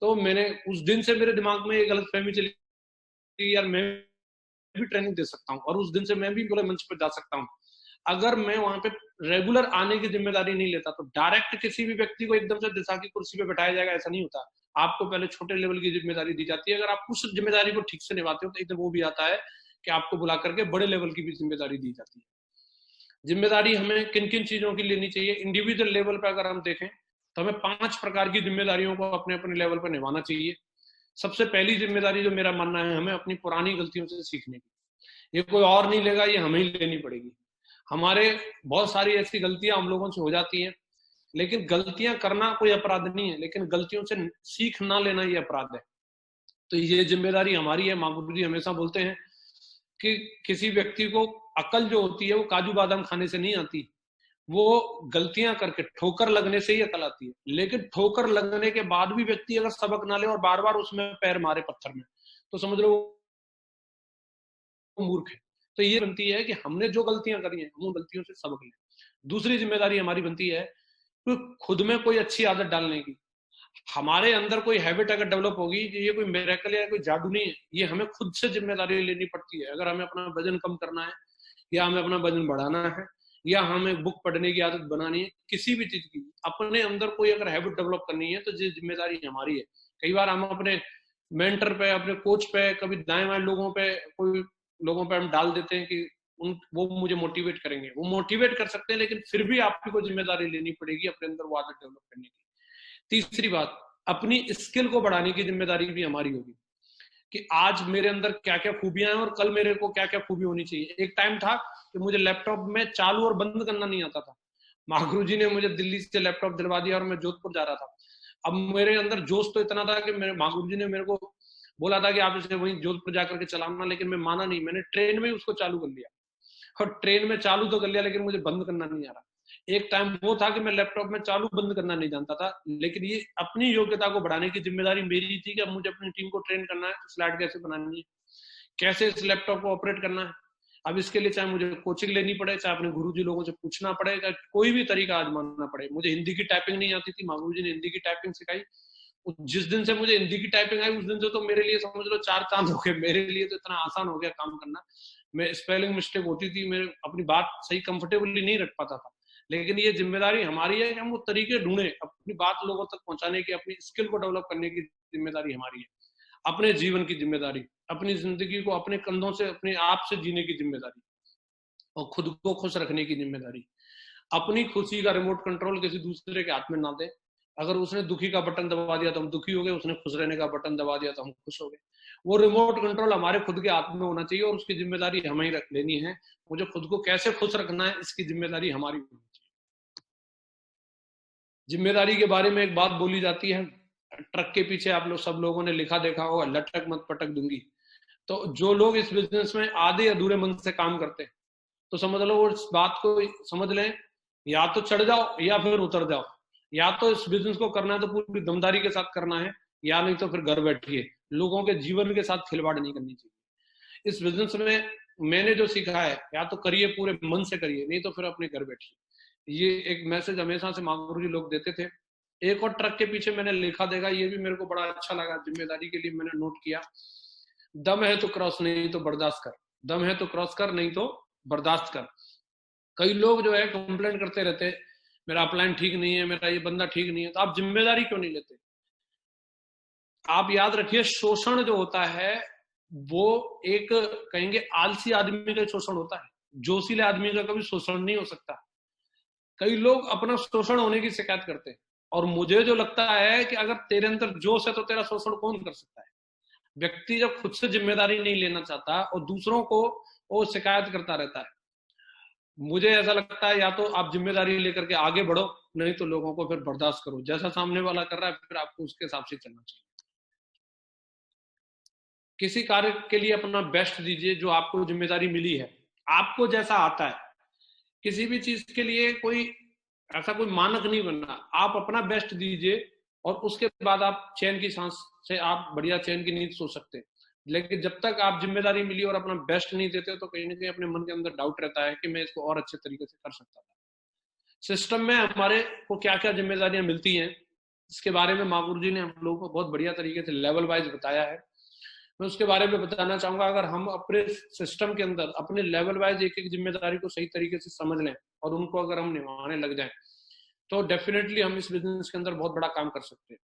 तो मैंने उस दिन से मेरे दिमाग में एक गलत फहमी चली कि यार मैं भी ट्रेनिंग दे सकता हूँ और उस दिन से मैं भी बोले मंच पर जा सकता हूँ। अगर मैं वहां पे रेगुलर आने की जिम्मेदारी नहीं लेता तो डायरेक्ट किसी भी व्यक्ति को एकदम से दिशा की कुर्सी पे बैठाया जाएगा, ऐसा नहीं होता। आपको पहले छोटे लेवल की जिम्मेदारी दी जाती है, अगर आप उस जिम्मेदारी को ठीक से निभाते हो तो इधर वो भी आता है कि आपको बुला करके बड़े लेवल की भी जिम्मेदारी दी जाती है। जिम्मेदारी हमें किन किन चीजों की लेनी चाहिए? इंडिविजुअल लेवल पर अगर हम देखें तो हमें 5 प्रकार की जिम्मेदारियों को अपने अपने लेवल पर निभाना चाहिए। सबसे पहली जिम्मेदारी जो मेरा मानना है, हमें अपनी पुरानी गलतियों से सीखने की। ये कोई और नहीं लेगा, ये हमें ही लेनी पड़ेगी। हमारे बहुत सारी ऐसी गलतियां हम लोगों से हो जाती हैं, लेकिन गलतियां करना कोई अपराध नहीं है, लेकिन गलतियों से सीख ना लेना ये अपराध है। तो ये जिम्मेदारी हमारी है। मागुरु जी हमेशा बोलते हैं कि किसी व्यक्ति को अकल जो होती है वो काजू बादाम खाने से नहीं आती, वो गलतियां करके ठोकर लगने से ही अकल आती है। लेकिन ठोकर लगने के बाद भी व्यक्ति अगर सबक ना ले और बार बार उसमें पैर मारे पत्थर में, तो समझ लो वो मूर्ख है। तो ये बनती है कि हमने जो गलतियां करी हैं हम उन गलतियों से सबक लें। दूसरी जिम्मेदारी हमारी बनती है तो खुद में कोई अच्छी आदत डालने की। हमारे अंदर कोई हैबिट अगर डेवलप होगी, ये कोई मिरेकल या कोई जादू नहीं है, ये हमें खुद से जिम्मेदारी लेनी पड़ती है। अगर हमें अपना वजन कम करना है या हमें अपना वजन बढ़ाना है या हमें बुक पढ़ने की आदत बनानी है, किसी भी चीज की अपने अंदर कोई अगर हैबिट डेवलप करनी है तो ये जिम्मेदारी हमारी है। कई बार हम अपने मेंटर पे, अपने कोच पे, कभी दाएं बाएं लोगों पे, कोई लोगों पे हम डाल देते हैं कि वो मुझे मोटिवेट करेंगे। वो मोटिवेट कर सकते हैं, लेकिन फिर भी आपको जिम्मेदारी लेनी पड़ेगी अपने अंदर वो आदत डेवलप करने की। तीसरी बात, अपनी स्किल को बढ़ाने की जिम्मेदारी भी हमारी होगी कि आज मेरे अंदर क्या क्या खूबियां हैं और कल मेरे को क्या क्या खूबी होनी चाहिए। एक टाइम था कि मुझे लैपटॉप में चालू और बंद करना नहीं आता था। महागुरु जी ने मुझे दिल्ली से लैपटॉप दिलवा दिया और मैं जोधपुर जा रहा था। अब मेरे अंदर जोश तो इतना था कि मेरे महागुरु जी ने मेरे को बोला था कि आप इसे वहीं जोधपुर जाकर के चलाना, लेकिन मैं माना नहीं। मैंने ट्रेन में ही उसको चालू कर लिया और ट्रेन में चालू तो कर लिया, लेकिन मुझे बंद करना नहीं आ रहा। एक टाइम वो था कि मैं लैपटॉप में चालू बंद करना नहीं जानता था, लेकिन ये अपनी योग्यता को बढ़ाने की जिम्मेदारी मेरी थी कि अब मुझे अपनी टीम को ट्रेन करना है, तो स्लाइड कैसे बनानी है, कैसे इस लैपटॉप को ऑपरेट करना है। अब इसके लिए चाहे मुझे कोचिंग लेनी पड़े, चाहे अपने गुरुजी लोगों से पूछना पड़े, चाहे कोई भी तरीका आजमाना पड़े। मुझे हिंदी की टाइपिंग नहीं आती थी, महागुरु जी ने हिंदी की टाइपिंग सिखाई। जिस दिन से मुझे हिंदी की टाइपिंग आई, उस दिन से तो मेरे लिए समझ लो 4 चांद हो गए। मेरे लिए तो इतना आसान हो गया काम करना। मैं स्पेलिंग मिस्टेक होती थी, मैं अपनी बात सही कंफर्टेबली नहीं रख पाता था, लेकिन ये जिम्मेदारी हमारी है कि हम वो तरीके ढूंढे अपनी बात लोगों तक पहुंचाने की, अपनी स्किल को डेवलप करने की जिम्मेदारी हमारी है। अपने जीवन की जिम्मेदारी, अपनी जिंदगी को अपने कंधों से अपने आप से जीने की जिम्मेदारी और खुद को खुश रखने की जिम्मेदारी। अपनी खुशी का रिमोट कंट्रोल किसी दूसरे के हाथ में ना दे। अगर उसने दुखी का बटन दबा दिया तो हम दुखी हो गए, उसने खुश रहने का बटन दबा दिया तो हम खुश हो गए। वो रिमोट कंट्रोल हमारे खुद के हाथ में होना चाहिए और उसकी जिम्मेदारी हमें ही रख लेनी है। मुझे खुद को कैसे खुश रखना है, इसकी जिम्मेदारी हमारी होनी चाहिए। जिम्मेदारी के बारे में एक बात बोली जाती है, ट्रक के पीछे आप लोग सब लोगों ने लिखा देखा होगा, लटक मत पटक दूंगी। तो जो लोग इस बिजनेस में आधे अधूरे मन से काम करते हैं, तो समझ लो वो इस बात को समझ लें, या तो चढ़ जाओ या फिर उतर जाओ। या तो इस बिजनेस को करना है तो पूरी दमदारी के साथ करना है, या नहीं तो फिर घर बैठिए। लोगों के जीवन के साथ खिलवाड़ नहीं करनी चाहिए। इस बिजनेस में मैंने जो सीखा है, या तो करिए पूरे मन से करिए, नहीं तो फिर अपने घर बैठिए। ये एक मैसेज हमेशा से महागुरु जी लोग देते थे। एक और ट्रक के पीछे मैंने लिखा देगा, ये भी मेरे को बड़ा अच्छा लगा, जिम्मेदारी के लिए मैंने नोट किया। दम है तो क्रॉस, नहीं तो बर्दाश्त कर। दम है तो क्रॉस कर, नहीं तो बर्दाश्त कर। कई लोग जो है कंप्लेंट करते रहते, मेरा अपलाइन ठीक नहीं है, मेरा ये बंदा ठीक नहीं है। तो आप जिम्मेदारी क्यों नहीं लेते? आप याद रखिए, शोषण जो होता है वो एक कहेंगे आलसी आदमी का शोषण होता है, जोशीले आदमी का कभी शोषण नहीं हो सकता। कई लोग अपना शोषण होने की शिकायत करते हैं, और मुझे जो लगता है कि अगर तेरे अंदर जोश है तो तेरा शोषण कौन कर सकता है? व्यक्ति जब खुद से जिम्मेदारी नहीं लेना चाहता और दूसरों को वो शिकायत करता रहता है, मुझे ऐसा लगता है या तो आप जिम्मेदारी लेकर के आगे बढ़ो, नहीं तो लोगों को फिर बर्दाश्त करो। जैसा सामने वाला कर रहा है फिर आपको उसके हिसाब से चलना चाहिए। किसी कार्य के लिए अपना बेस्ट दीजिए जो आपको जिम्मेदारी मिली है, आपको जैसा आता है। किसी भी चीज के लिए कोई ऐसा कोई मानक नहीं बनना, आप अपना बेस्ट दीजिए और उसके बाद आप चैन की सांस से आप बढ़िया चैन की नींद सो सकते हैं। लेकिन जब तक आप जिम्मेदारी मिली और अपना बेस्ट नहीं देते, तो कहीं ना कहीं अपने मन के अंदर डाउट रहता है कि मैं इसको और अच्छे तरीके से कर सकता था। सिस्टम में हमारे को क्या क्या जिम्मेदारियां मिलती हैं, इसके बारे में महागुरु जी ने हम लोगों को बहुत बढ़िया तरीके से लेवल वाइज बताया है। मैं उसके बारे में बताना चाहूंगा। अगर हम अपने सिस्टम के अंदर अपने लेवल वाइज एक एक जिम्मेदारी को सही तरीके से समझ लें और उनको अगर हम निभाने लग जाएं, तो डेफिनेटली हम इस बिजनेस के अंदर बहुत बड़ा काम कर सकते हैं।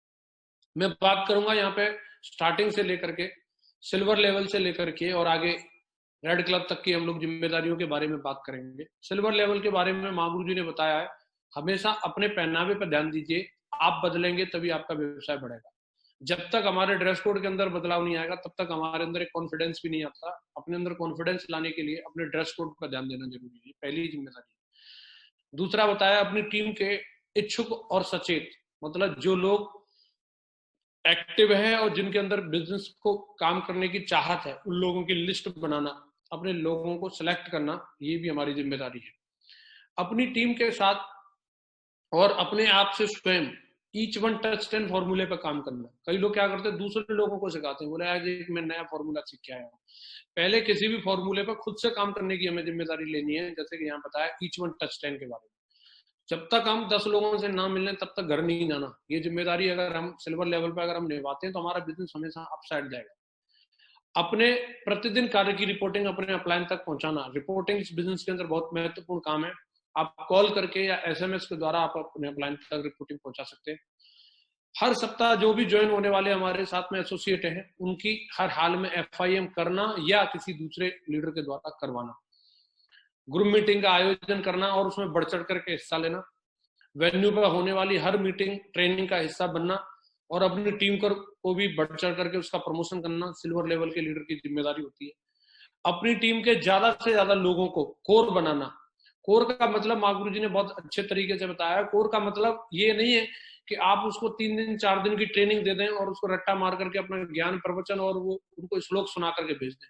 मैं बात करूंगा यहाँ पे स्टार्टिंग से लेकर के सिल्वर लेवल से लेकर के और आगे रेड क्लब तक की हम लोग जिम्मेदारियों के बारे में बात करेंगे। सिल्वर लेवल के बारे में महागुरु जी ने बताया है, हमेशा अपने पहनावे पर ध्यान दीजिए, आप बदलेंगे तभी आपका व्यवसाय बढ़ेगा। जब तक हमारे ड्रेस कोड के अंदर बदलाव नहीं आएगा, तब तक हमारे अंदर एक कॉन्फिडेंस भी नहीं आता। अपने अंदर कॉन्फिडेंस लाने के लिए अपने ड्रेस कोड पर ध्यान देना जरूरी है, पहली जिम्मेदारी। दूसरा बताया, अपनी टीम के इच्छुक और सचेत, मतलब जो लोग एक्टिव है और जिनके अंदर बिजनेस को काम करने की चाहत है, उन लोगों की लिस्ट बनाना, अपने लोगों को सिलेक्ट करना, ये भी हमारी जिम्मेदारी है। अपनी टीम के साथ और अपने आप से स्वयं ईच वन टच 10 फॉर्मूले पर काम करना। कई लोग क्या करते हैं, दूसरे लोगों को सिखाते हैं, बोले आज एक मैं नया फॉर्मूला सीख के आया हूँ। पहले किसी भी फॉर्मूले पर खुद से काम करने की हमें जिम्मेदारी लेनी है। जैसे कि यहाँ बताया ईच वन टच 10 के बारे में, जब तक हम 10 लोगों से ना मिलने तब तक घर नहीं जाना। ये जिम्मेदारी अगर हम सिल्वर लेवल पर अगर हम निभाते हैं तो हमारा बिजनेस हमेशा अपसाइड जाएगा। अपने प्रतिदिन कार्य की रिपोर्टिंग अपने अपलाइन तक पहुंचाना। रिपोर्टिंग इस बिजनेस के अंदर बहुत महत्वपूर्ण काम है। आप कॉल करके या एसएमएस के द्वारा आप अपने अपलाइन तक रिपोर्टिंग पहुंचा सकते हैं। हर सप्ताह जो भी ज्वाइन होने वाले हमारे साथ में एसोसिएट हैं, उनकी हर हाल में FIM करना या किसी दूसरे लीडर के द्वारा करवाना। ग्रुप मीटिंग का आयोजन करना और उसमें बढ़ चढ़ करके हिस्सा लेना। वेन्यू पर होने वाली हर मीटिंग ट्रेनिंग का हिस्सा बनना। और अपनी टीम को भी बढ़ चढ़ करके उसका प्रमोशन करना सिल्वर लेवल के लीडर की जिम्मेदारी होती है। अपनी टीम के ज्यादा से ज्यादा लोगों को कोर बनाना। कोर का मतलब महागुरु जी ने बहुत अच्छे तरीके से बताया। कोर का मतलब ये नहीं है कि आप उसको 3 दिन 4 दिन की ट्रेनिंग दे दें और उसको रट्टा मार करके अपना ज्ञान प्रवचन और वो उनको श्लोक सुना करके भेज दें।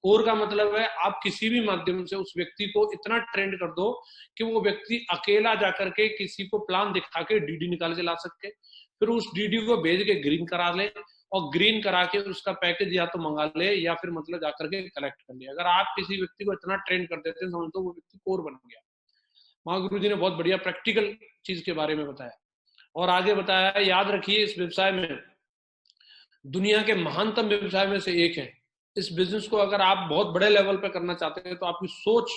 कोर का मतलब है आप किसी भी माध्यम से उस व्यक्ति को इतना ट्रेंड कर दो कि वो व्यक्ति अकेला जाकर के किसी को प्लान दिखा के डीडी निकाल के ला सके, फिर उस डीडी को भेज के ग्रीन करा ले और ग्रीन करा के उसका पैकेज या तो मंगा ले या फिर मतलब जाकर के कलेक्ट कर ले। अगर आप किसी व्यक्ति को इतना ट्रेंड कर देते हैं समझ तो वो व्यक्ति कोर बन गया। महागुरु जी ने बहुत बढ़िया प्रैक्टिकल चीज के बारे में बताया और आगे बताया, याद रखिए इस व्यवसाय में दुनिया के महानतम व्यवसाय में से एक है। इस बिजनेस को अगर आप बहुत बड़े लेवल पे करना चाहते हैं तो आपकी सोच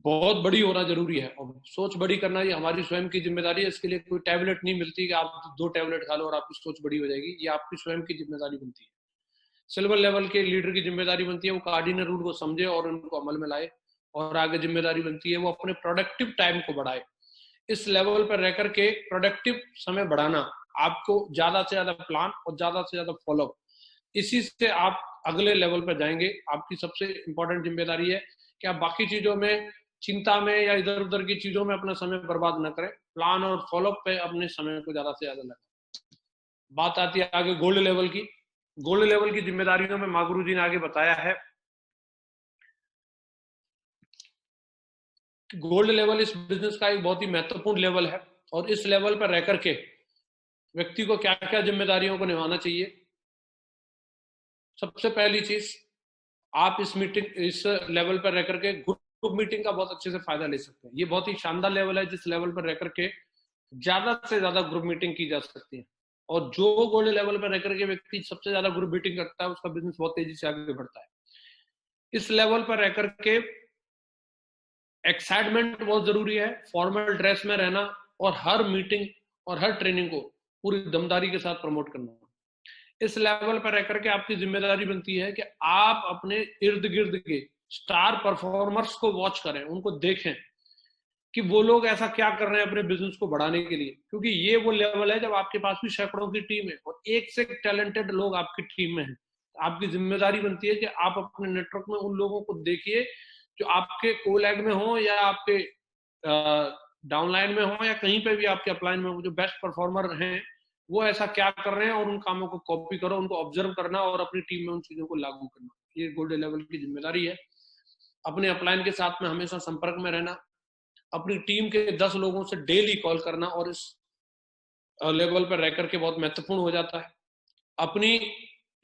बहुत बड़ी होना जरूरी है और सोच बड़ी करना ये हमारी स्वयं की जिम्मेदारी है। इसके लिए कोई टैबलेट नहीं मिलती कि आप 2 टैबलेट खा लो और आपकी सोच बड़ी हो जाएगी, ये आपकी स्वयं की जिम्मेदारी बनती है। सिल्वर लेवल के लीडर की जिम्मेदारी बनती है वो कार्डिनल रूल को समझे और उनको अमल में लाए, और आगे जिम्मेदारी बनती है वो अपने प्रोडक्टिव टाइम को बढ़ाए। इस लेवल पर रह करके प्रोडक्टिव समय बढ़ाना, आपको ज्यादा से ज्यादा प्लान और ज्यादा से ज्यादा फॉलोअप, इसी से आप अगले लेवल पर जाएंगे। आपकी सबसे इंपॉर्टेंट जिम्मेदारी है कि आप बाकी चीजों में, चिंता में या इधर उधर की चीजों में अपना समय बर्बाद न करें, प्लान और फॉलोअप पे अपने समय को ज्यादा से ज्यादा लगाएं। बात आती है आगे गोल्ड लेवल की। गोल्ड लेवल की जिम्मेदारियों में महागुरु जी ने आगे बताया है, गोल्ड लेवल इस बिजनेस का एक बहुत ही महत्वपूर्ण लेवल है और इस लेवल पर रह करके व्यक्ति को क्या क्या जिम्मेदारियों को निभाना चाहिए। सबसे पहली चीज, आप इस लेवल पर रह करके ग्रुप मीटिंग का बहुत अच्छे से फायदा ले सकते हैं। ये बहुत ही शानदार लेवल है जिस लेवल पर रह करके ज्यादा से ज्यादा ग्रुप मीटिंग की जा सकती है, और जो गोल्ड लेवल पर रह करके व्यक्ति सबसे ज्यादा ग्रुप मीटिंग करता है उसका बिजनेस बहुत तेजी से आगे बढ़ता है। इस लेवल पर रह करके एक्साइटमेंट बहुत जरूरी है, फॉर्मल ड्रेस में रहना और हर मीटिंग और हर ट्रेनिंग को पूरी दमदारी के साथ प्रमोट करना। इस लेवल पर रह करके आपकी जिम्मेदारी बनती है कि आप अपने इर्द गिर्द के स्टार परफॉर्मर्स को वॉच करें, उनको देखें कि वो लोग ऐसा क्या कर रहे हैं अपने बिजनेस को बढ़ाने के लिए, क्योंकि ये वो लेवल है जब आपके पास भी सैकड़ों की टीम है और एक से एक टैलेंटेड लोग आपकी टीम में हैं। आपकी जिम्मेदारी बनती है कि आप अपने नेटवर्क में उन लोगों को देखिए जो आपके कोलैग में हो या आपके डाउनलाइन में हो या कहीं पे भी आपके अपलाइन में हो, जो बेस्ट परफॉर्मर हैं वो ऐसा क्या कर रहे हैं और उन कामों को कॉपी करो, उनको ऑब्जर्व करना और अपनी टीम में उन चीजों को लागू करना। ये गोल्ड लेवल की जिम्मेदारी है। अपने अपलाइन के साथ में हमेशा संपर्क में रहना, अपनी टीम के 10 लोगों से डेली कॉल करना और इस लेवल पर रह करके बहुत महत्वपूर्ण हो जाता है। अपनी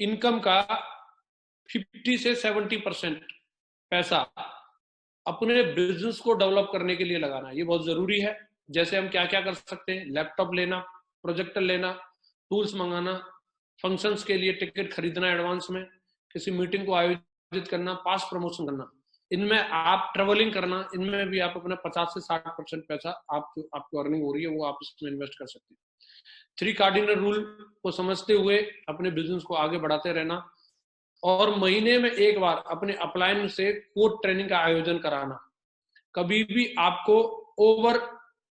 इनकम का 50 से 70% पैसा अपने बिजनेस को डेवलप करने के लिए लगाना, ये बहुत जरूरी है। जैसे हम क्या क्या कर सकते हैं, लैपटॉप लेना, प्रोजेक्टर लेना, टूल्स मंगाना, फंक्शंस के लिए टिकट खरीदना एडवांस में, किसी मीटिंग को आयोजित करना, पास प्रमोशन करना, इनमें आप ट्रेवलिंग करना, इनमें भी आप अपना 50 से 60% पैसा आपको अर्निंग हो रही है वो आप इसमें इन्वेस्ट कर सकते हैं। 3 कार्डिनल रूल को समझते हुए अपने बिजनेस को आगे बढ़ाते रहना और महीने में एक बार अपने अपलाइन से कोड ट्रेनिंग का आयोजन कराना। कभी भी आपको ओवर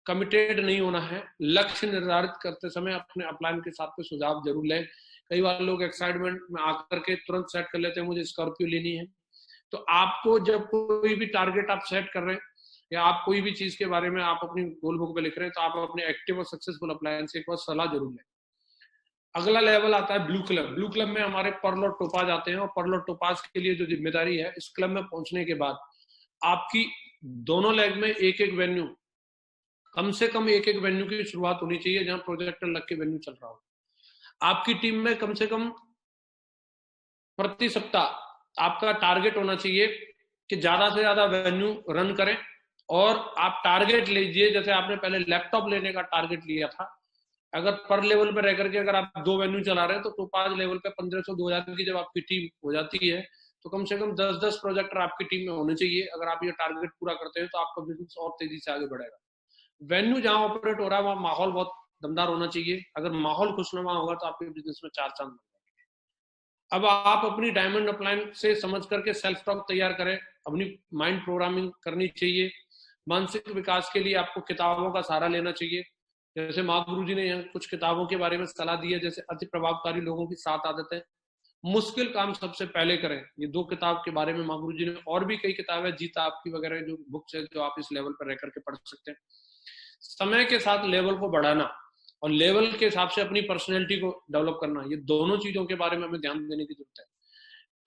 कमिटेड नहीं होना है। लक्ष्य निर्धारित करते समय अपने अपलाइन के साथ में सुझाव जरूर लें। कई बार लोग एक्साइटमेंट में आकर के तुरंत सेट कर लेते हैं मुझे स्कॉर्पियो लेनी है, तो आपको जब कोई भी टारगेट आप सेट कर रहे हैं या आप कोई भी चीज के बारे में आप अपनी गोल बुक पे लिख रहे हैं तो आप अपने एक्टिव और सक्सेसफुल अपलाइन से एक बार सलाह जरूर लें। अगला लेवल आता है ब्लू क्लब। ब्लू क्लब में हमारे पर्ल और टोपाज आते हैं और पर्ल और टोपाज के लिए जो जिम्मेदारी है, इस क्लब में पहुंचने के बाद आपकी दोनों लेग में एक एक वेन्यू, कम से कम एक एक वेन्यू की शुरुआत होनी चाहिए जहां प्रोजेक्टर लग के वेन्यू चल रहा हो। आपकी टीम में कम से कम प्रति सप्ताह आपका टारगेट होना चाहिए कि ज्यादा से ज्यादा वेन्यू रन करें और आप टारगेट लीजिए। जैसे आपने पहले लैपटॉप लेने का टारगेट लिया था, अगर पर लेवल पे रह करके अगर आप 2 वेन्यू चला रहे हैं तो 5 लेवल पे 1500-2000 की जब आपकी टीम हो जाती है तो कम से कम 10-10 प्रोजेक्टर आपकी टीम में होने चाहिए। अगर आप ये टारगेट पूरा करते हैं तो आपका बिजनेस और तेजी से आगे बढ़ेगा। वेन्यू जहां ऑपरेट हो रहा है वहां माहौल बहुत दमदार होना चाहिए। अगर माहौल खुशनुमा होगा तो आपके बिजनेस में 4 चांद लग जाएंगे। अब आप अपनी डायमंड अपलाइन से समझ करके सेल्फ टॉक तैयार करें। अपनी माइंड प्रोग्रामिंग करनी चाहिए। मानसिक विकास के लिए आपको किताबों का सहारा लेना चाहिए। जैसे माँ गुरु जी ने यहाँ कुछ किताबों के बारे में सलाह दी है, जैसे अति प्रभावकारी लोगों की 7 आदतें, मुश्किल काम सबसे पहले करें। ये 2 किताब के बारे में माँ गुरु जी ने, और भी कई किताबें जीता आपकी वगैरह जो बुक्स है जो आप इस लेवल पर रह करके पढ़ सकते हैं। समय के साथ लेवल को बढ़ाना और लेवल के हिसाब से अपनी पर्सनैलिटी को डेवलप करना, ये दोनों चीजों के बारे में हमें ध्यान देने की जरूरत है।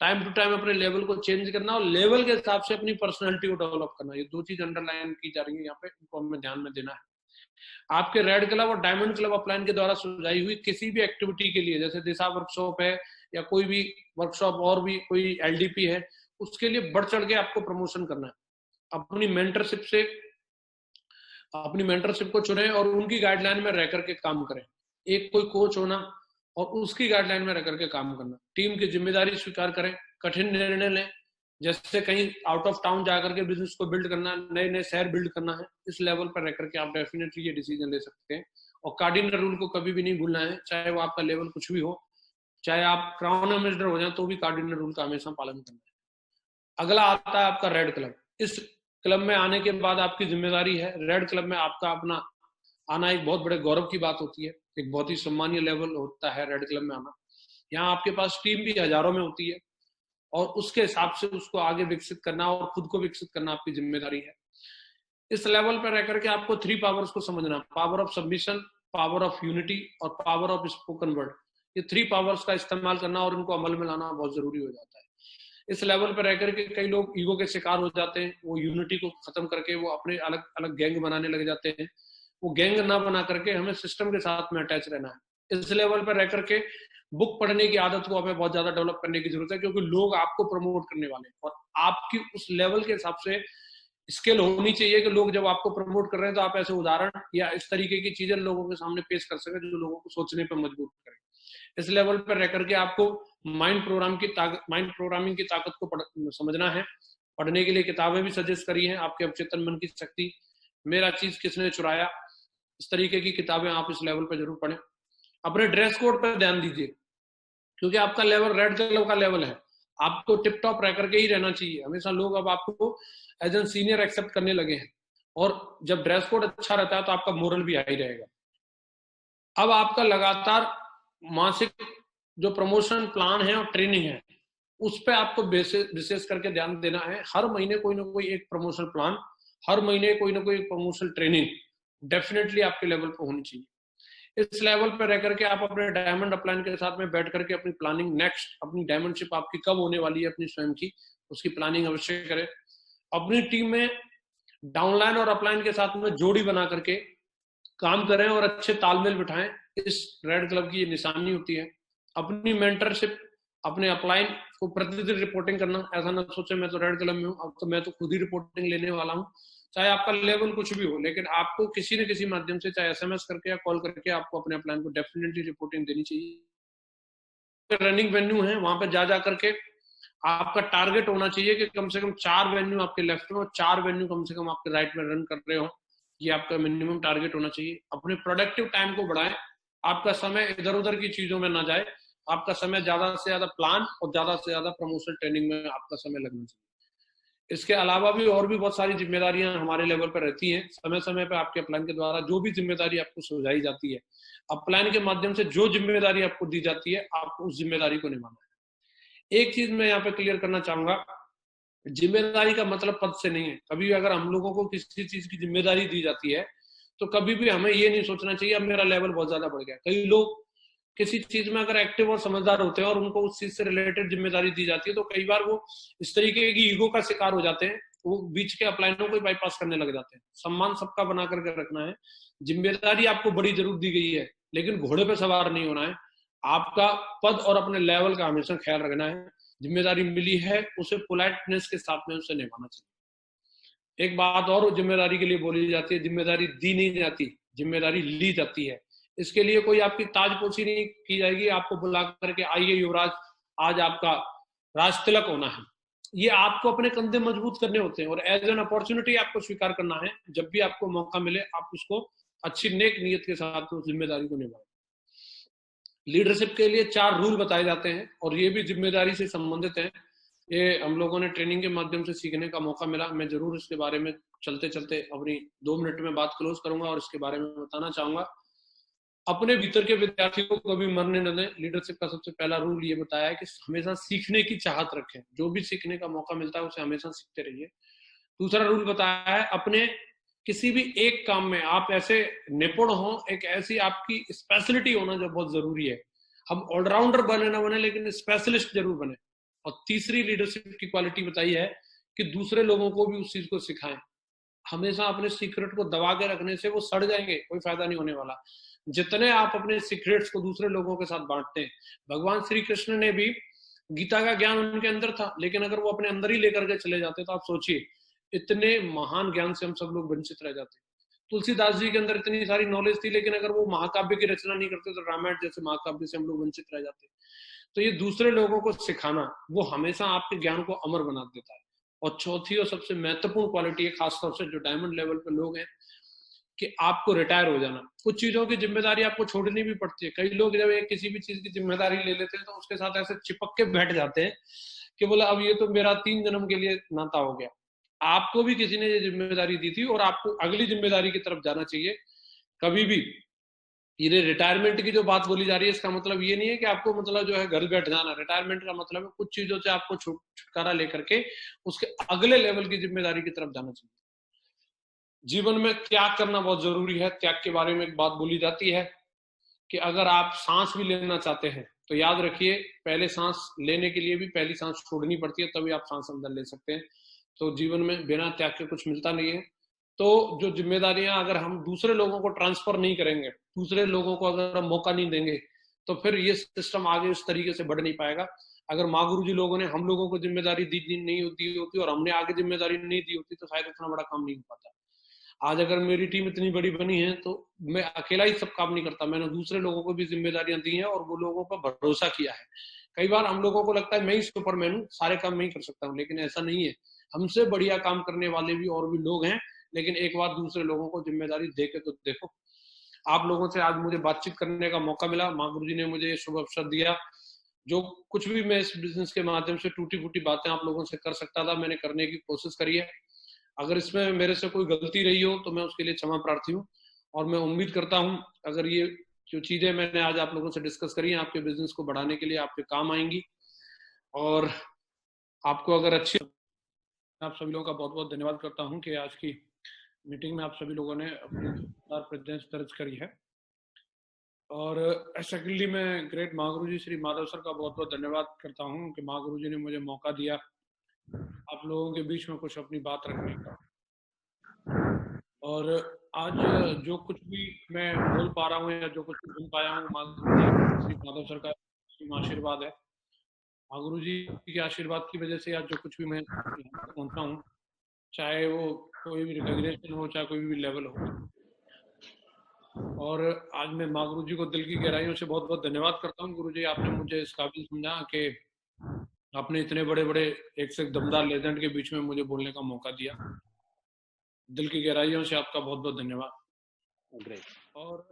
टाइम टू टाइम अपने लेवल को चेंज करना और लेवल के हिसाब से अपनी पर्सनैलिटी को डेवलप करना, ये 2 चीज अंडरलाइन की जा रही है यहाँ पे, इनको हमें ध्यान में देना है। आपके रेड क्लब और डायमंड क्लब अपलाइन के द्वारा सुझाई हुई किसी भी एक्टिविटी के लिए, जैसे दिशा वर्कशॉप है या कोई भी वर्कशॉप और भी कोई एलडीपी है, उसके लिए बढ़ चढ़ के आपको प्रमोशन करना है। अपनी मेंटरशिप को चुने और उनकी गाइडलाइन में रह करके काम करें। एक कोई कोच होना और उसकी गाइडलाइन में रह करके काम करना। टीम की जिम्मेदारी स्वीकार करें, कठिन निर्णय लें, जैसे कहीं आउट ऑफ टाउन जाकर के बिजनेस को बिल्ड करना, नए नए शहर बिल्ड करना है, इस लेवल पर रह करके आप डेफिनेटली ये डिसीजन ले सकते हैं। और कार्डिनल रूल को कभी भी नहीं भूलना है, चाहे वो आपका लेवल कुछ भी हो, चाहे आप क्राउन एम्बेसडर हो जाए तो भी कार्डिनल रूल का हमेशा पालन करना है। अगला आता है आपका रेड क्लब। इस क्लब में आने के बाद आपकी जिम्मेदारी है, रेड क्लब में आपका अपना आना एक बहुत बड़े गौरव की बात होती है, एक बहुत ही सम्मानीय लेवल होता है रेड क्लब में आना। यहाँ आपके पास टीम भी हजारों में होती है और उसके हिसाब से उसको आगे विकसित करना और खुद को विकसित करना आपकी जिम्मेदारी है। इस लेवल पर रह करके आपको 3 पावर्स को समझना, power of submission, power of unity और पावर ऑफ स्पोकन वर्ड। ये 3 पावर्स का इस्तेमाल करना और उनको अमल में लाना बहुत जरूरी हो जाता है। इस लेवल पर रह करके कई लोग ईगो के शिकार हो जाते हैं, वो यूनिटी को खत्म करके वो अपने अलग अलग गैंग बनाने लग जाते हैं। वो गैंग ना बना करके हमें सिस्टम के साथ में अटैच रहना है। इस लेवल पर रह करके बुक पढ़ने की आदत को हमें बहुत ज्यादा डेवलप करने की जरूरत है, क्योंकि लोग आपको प्रमोट करने वाले हैं और आपकी उस लेवल के हिसाब से स्किल होनी चाहिए कि लोग जब आपको प्रमोट कर रहे हैं तो आप ऐसे उदाहरण या इस तरीके की चीजें लोगों के सामने पेश कर सके जो लोगों को सोचने पर मजबूर करें। इस लेवल पर रह करके आपको माइंड प्रोग्रामिंग की ताकत को समझना है। पढ़ने के लिए किताबें भी सजेस्ट करी हैं, आपके अवचेतन मन की शक्ति, मेरा चीज किसने चुराया, इस तरीके की किताबें आप इस लेवल पर जरूर पढ़ें। अपने ड्रेस कोड पर ध्यान दीजिए, क्योंकि आपका लेवल रेड कलर का लेवल है, आपको टिप टॉप रह करके ही रहना चाहिए हमेशा। लोग अब आपको एज एन सीनियर एक्सेप्ट करने लगे हैं और जब ड्रेस कोड अच्छा रहता है तो आपका मोरल भी हाई रहेगा। अब आपका लगातार मासिक जो प्रमोशन प्लान है और ट्रेनिंग है उस पर आपको विशेष करके ध्यान देना है। हर महीने कोई ना कोई एक प्रमोशन प्लान, हर महीने कोई ना कोई प्रमोशन ट्रेनिंग डेफिनेटली आपके लेवल पर होनी चाहिए। इस लेवल पर रह करके आप अपने डायमंड अपलाइन के साथ में बैठ करके अपनी प्लानिंग, नेक्स्ट अपनी डायमंडशिप आपकी कब होने वाली है अपनी स्वयं की, उसकी प्लानिंग अवश्य करें। अपनी टीम में डाउनलाइन और अपलाइन के साथ में जोड़ी बना करके काम करें और अच्छे तालमेल बिठाएं, इस रेड क्लब की ये निशानी होती है। अपनी मेंटरशिप, अपने अपलाइन को प्रतिदिन रिपोर्टिंग करना, ऐसा ना सोचे मैं तो रेड क्लब में हूँ अब तो मैं तो खुद ही रिपोर्टिंग लेने वाला हूँ। चाहे आपका लेवल कुछ भी हो, लेकिन आपको किसी न किसी माध्यम से, चाहे एसएमएस करके या कॉल करके, आपको अपने अपलाइन को डेफिनेटली रिपोर्टिंग देनी चाहिए। रनिंग वेन्यू है, वहां पर जा करके आपका टारगेट होना चाहिए कि कम से कम 4 वेन्यू आपके लेफ्ट में और 4 वेन्यू कम से कम आपके राइट में रन कर रहे हो। ये आपका मिनिमम टारगेट होना चाहिए। अपने प्रोडक्टिव टाइम को बढ़ाएं, आपका समय इधर उधर की चीजों में ना जाए, आपका समय ज्यादा से ज्यादा प्लान और ज्यादा से ज्यादा प्रमोशन ट्रेनिंग में आपका समय लगना चाहिए। इसके अलावा भी और भी बहुत सारी जिम्मेदारियां हमारे लेवल पर रहती हैं। समय समय पर आपके अपलाइन के द्वारा जो भी जिम्मेदारी आपको सुझाई जाती है, अपलाइन के माध्यम से जो जिम्मेदारी आपको दी जाती है, आपको उस जिम्मेदारी को निभाना है। एक चीज मैं यहाँ पे क्लियर करना चाहूंगा, जिम्मेदारी का मतलब पद से नहीं है। कभी भी अगर हम लोगों को किसी चीज की जिम्मेदारी दी जाती है तो कभी भी हमें ये नहीं सोचना चाहिए अब मेरा लेवल बहुत ज्यादा बढ़ गया। कई लोग किसी चीज में अगर एक्टिव और समझदार होते हैं और उनको उस चीज से रिलेटेड जिम्मेदारी दी जाती है तो कई बार वो इस तरीके की ईगो का शिकार हो जाते हैं, वो बीच के अपलाइनों को बाईपास करने लग जाते हैं। सम्मान सबका बना करके रखना है। जिम्मेदारी आपको बड़ी जरूर दी गई है, लेकिन घोड़े पे सवार नहीं होना है। आपका पद और अपने लेवल का हमेशा ख्याल रखना है। जिम्मेदारी मिली है उसे पोलाइटनेस के साथ में उसे निभाना चाहिए। एक बात और जिम्मेदारी के लिए बोली जाती है, जिम्मेदारी दी नहीं जाती, जिम्मेदारी ली जाती है। इसके लिए कोई आपकी ताजपोशी नहीं की जाएगी, आपको बुला करके आइए युवराज आज आपका राज तिलक होना है। ये आपको अपने कंधे मजबूत करने होते हैं और एज एन अपॉर्चुनिटी आपको स्वीकार करना है। जब भी आपको मौका मिले आप उसको अच्छी नेक नियत के साथ उस जिम्मेदारी को निभाएं। लीडरशिप के लिए 4 रूल बताए जाते हैं और ये भी जिम्मेदारी से संबंधित हैं। ये हम लोगों ने ट्रेनिंग के माध्यम से सीखने का मौका मिला। मैं जरूर इसके बारे में चलते चलते अपनी 2 मिनट में बात क्लोज करूंगा और इसके बारे में बताना चाहूंगा। अपने भीतर के विद्यार्थी को कभी मरने न दें। लीडरशिप का सबसे पहला रूल ये बताया है कि हमेशा सीखने की चाहत रखें, जो भी सीखने का मौका मिलता है उसे हमेशा सीखते रहिए। दूसरा रूल बताया है, अपने किसी भी एक काम में आप ऐसे निपुण हो, एक ऐसी आपकी स्पेशलिटी होना जो बहुत जरूरी है। हम ऑलराउंडर बने ना बने, लेकिन स्पेशलिस्ट जरूर बने। और तीसरी लीडरशिप की क्वालिटी बताई है कि दूसरे लोगों को भी उस चीज को सिखाएं। हमेशा अपने सीक्रेट को दबा के रखने से वो सड़ जाएंगे, कोई फायदा नहीं होने वाला। जितने आप अपने सीक्रेट्स को दूसरे लोगों के साथ बांटते हैं, भगवान श्री कृष्ण ने भी गीता का ज्ञान उनके अंदर था, लेकिन अगर वो अपने अंदर ही लेकर के चले जाते तो आप सोचिए इतने महान ज्ञान से हम सब लोग वंचित रह जाते। तुलसीदास जी के अंदर इतनी सारी नॉलेज थी, लेकिन अगर वो महाकाव्य की रचना नहीं करते तो रामायण जैसे महाकाव्य से हम लोग वंचित रह जाते। तो ये दूसरे लोगों को सिखाना वो हमेशा आपके ज्ञान को अमर बना देता है। और चौथी और सबसे महत्वपूर्ण क्वालिटी है, खासतौर से जो डायमंड लेवल पे लोग हैं, कि आपको रिटायर हो जाना। कुछ चीजों की जिम्मेदारी आपको छोड़नी भी पड़ती है। कई लोग जब एक किसी भी चीज की जिम्मेदारी ले लेते हैं तो उसके साथ ऐसे चिपक के बैठ जाते हैं कि बोला अब ये तो मेरा 3 जन्म के लिए नाता हो गया। आपको भी किसी ने ये जिम्मेदारी दी थी और आपको अगली जिम्मेदारी की तरफ जाना चाहिए। कभी भी ये रिटायरमेंट की जो बात बोली जा रही है, इसका मतलब ये नहीं है कि आपको मतलब जो है घर बैठ जाना। रिटायरमेंट का मतलब है कुछ चीजों से आपको छुटकारा लेकर के उसके अगले लेवल की जिम्मेदारी की तरफ जाना चाहिए। जीवन में त्याग करना बहुत जरूरी है। त्याग के बारे में एक बात बोली जाती है कि अगर आप सांस भी लेना चाहते हैं तो याद रखिए, पहले सांस लेने के लिए भी पहली सांस छोड़नी पड़ती है, तभी आप सांस अंदर ले सकते हैं। तो जीवन में बिना त्याग के कुछ मिलता नहीं है। तो जो जिम्मेदारियां अगर हम दूसरे लोगों को ट्रांसफर नहीं करेंगे, दूसरे लोगों को अगर हम मौका नहीं देंगे, तो फिर ये सिस्टम आगे उस तरीके से बढ़ नहीं पाएगा। अगर माँ गुरु जी लोगों ने हम लोगों को जिम्मेदारी दी नहीं होती और हमने आगे जिम्मेदारी नहीं दी होती तो शायद इतना बड़ा काम नहीं हो पाता। आज अगर मेरी टीम इतनी बड़ी बनी है तो मैं अकेला ही सब काम नहीं करता, मैंने दूसरे लोगों को भी जिम्मेदारियां दी हैं और वो लोगों पर भरोसा किया है। कई बार हम लोगों को लगता है मैं ही सुपरमैन हूँ, सारे काम मैं ही कर सकता हूँ, लेकिन ऐसा नहीं है। हमसे बढ़िया काम करने वाले भी और भी लोग हैं, लेकिन एक बार दूसरे लोगों को जिम्मेदारी दे के तो देखो। आप लोगों से आज मुझे बातचीत करने का मौका मिला, माँ गुरु जी ने मुझे ये शुभ अवसर दिया। जो कुछ भी मैं इस बिजनेस के माध्यम से टूटी फूटी बातें आप लोगों से कर सकता था, मैंने करने की कोशिश करी है। अगर इसमें मेरे से कोई गलती रही हो तो मैं उसके लिए क्षमा प्रार्थी हूँ। और मैं उम्मीद करता हूँ अगर ये जो चीजें मैंने आज आप लोगों से डिस्कस करी हैं आपके बिजनेस को बढ़ाने के लिए आपके काम आएंगी। और आपको अगर अच्छी, आप सभी लोगों का बहुत बहुत धन्यवाद करता हूँ कि आज की मीटिंग में आप सभी लोगों ने अपनी प्रेजेंस दर्ज करी है। और सेकेंडली मैं ग्रेट माँ गुरु जी श्री माधव सर का बहुत बहुत धन्यवाद करता हूँ कि माँ गुरु जी ने मुझे मौका दिया आप लोगों के बीच में कुछ अपनी बात रखने का। और आज जो कुछ भी मैं बोल पा रहा हूँ या जो कुछ सुन पाया हूँ, माँ गुरु जी श्री माधव सर का आशीर्वाद है। माँ गुरु जी के आशीर्वाद की वजह से आज जो कुछ भी मैं पहुंचा हूँ, चाहे वो कोई भी रिकॉग्निशन हो, चाहे कोई भी लेवल हो। और आज मैं माँ गुरु जी को दिल की गहराइयों से बहुत बहुत धन्यवाद करता हूँ। गुरु जी आपने मुझे इस काबिल समझा कि आपने इतने बड़े बड़े एक से एक दमदार लेजेंड के बीच में मुझे बोलने का मौका दिया। दिल की गहराइयों से आपका बहुत बहुत धन्यवाद। ग्रेट। और